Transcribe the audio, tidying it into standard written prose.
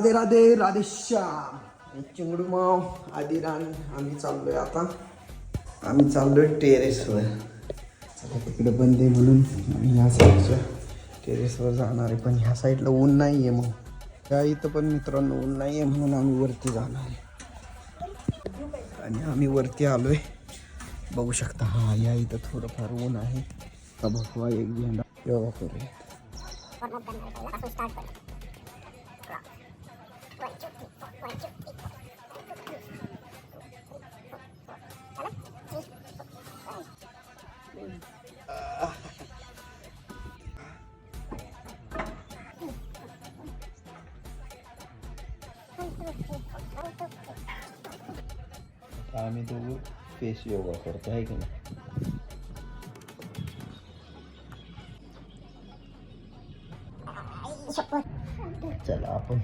राधे राधे राधेश्याम चिंगडू माव आधी राणी आम्ही चाललोय आता. आम्ही चाललोय टेरेसवर. तिकडे बंद आहे म्हणून आम्ही ह्या साईडच्या टेरेसवर जाणार आहे. पण ह्या साईडला ऊन नाही आहे. मग त्या इथं पण मित्रांनो ऊन नाही आहे म्हणून आम्ही वरती जाणार आहे. आणि आम्ही वरती आलोय बघू शकता. हा या इथं थोडंफार ऊन आहे. बघवा एक झेंडा योगा करूया. आम्ही दोघं फेस योगा करतो आहे की नाही. चला आपण